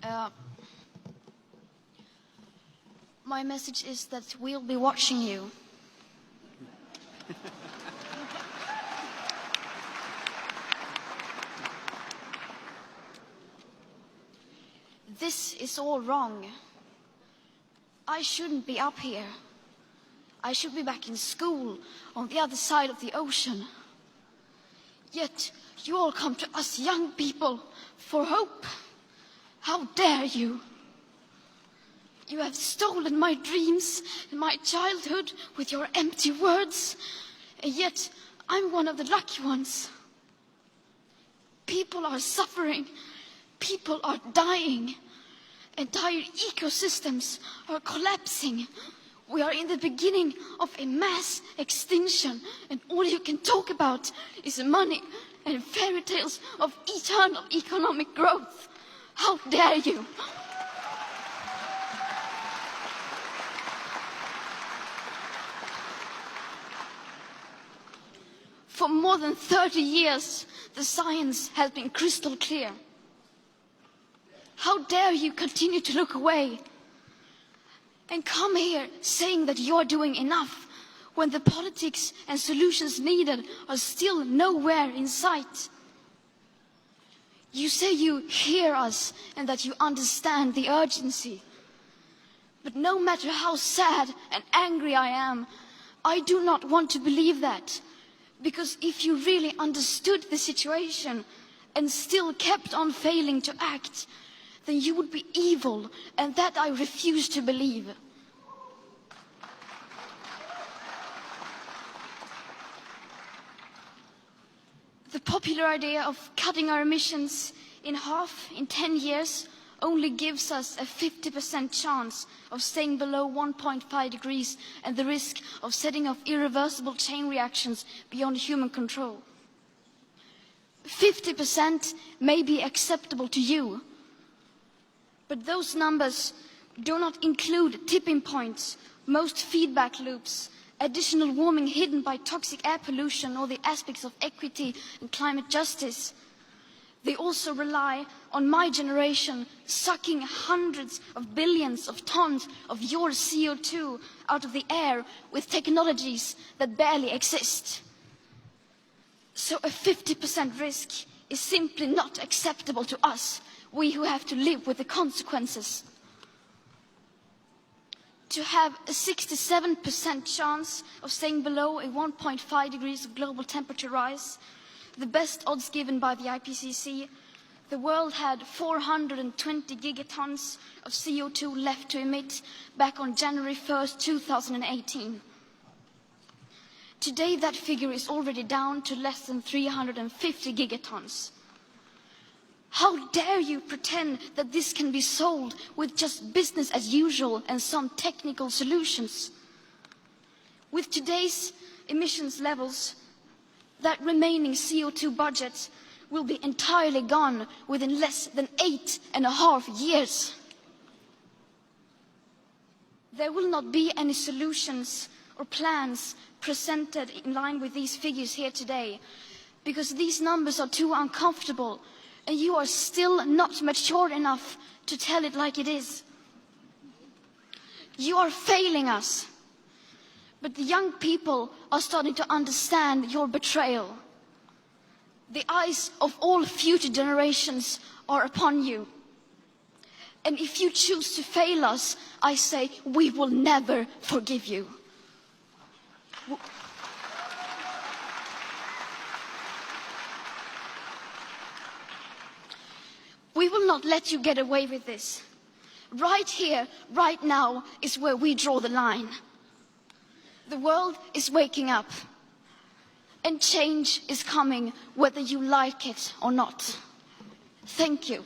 Uh, my message is that we'll be watching you. This is all wrong. I shouldn't be up here. I should be back in school on the other side of the ocean. Yet you all come to us young people for hope. How dare you? You have stolen my dreams and my childhood with your empty words, and yet I'm one of the lucky ones. People are suffering, people are dying, entire ecosystems are collapsing. We are in the beginning of a mass extinction, and all you can talk about is money and fairy tales of eternal economic growth. How dare you? For more than 30 years, the science has been crystal clear. How dare you continue to look away and come here saying that you're doing enough when the politics and solutions needed are still nowhere in sight? You say you hear us and that you understand the urgency. But no matter how sad and angry I am, I do not want to believe that. Because if you really understood the situation and still kept on failing to act, then you would be evil, and that I refuse to believe. The popular idea of cutting our emissions in half in 10 years only gives us a 50% chance of staying below 1.5 degrees and the risk of setting off irreversible chain reactions beyond human control. 50% may be acceptable to you, but those numbers do not include tipping points, most feedback loops, additional warming hidden by toxic air pollution, or the aspects of equity and climate justice. They also rely on my generation sucking hundreds of billions of tons of your CO2 out of the air with technologies that barely exist. So a 50% risk is simply not acceptable to us, we who have to live with the consequences. To have a 67% chance of staying below a 1.5 degrees of global temperature rise, the best odds given by the IPCC, the world had 420 gigatons of CO2 left to emit back on January 1st, 2018. Today that figure is already down to less than 350 gigatons. How dare you pretend that this can be solved with just business as usual and some technical solutions? With today's emissions levels, that remaining CO2 budget will be entirely gone within less than 8.5 years. There will not be any solutions or plans presented in line with these figures here today, because these numbers are too uncomfortable and you are still not mature enough to tell it like it is. You are failing us. But the young people are starting to understand your betrayal. The eyes of all future generations are upon you. And if you choose to fail us, I say we will never forgive you. We will not let you get away with this. Right here, right now, is where we draw the line. The world is waking up, and change is coming whether you like it or not. Thank you.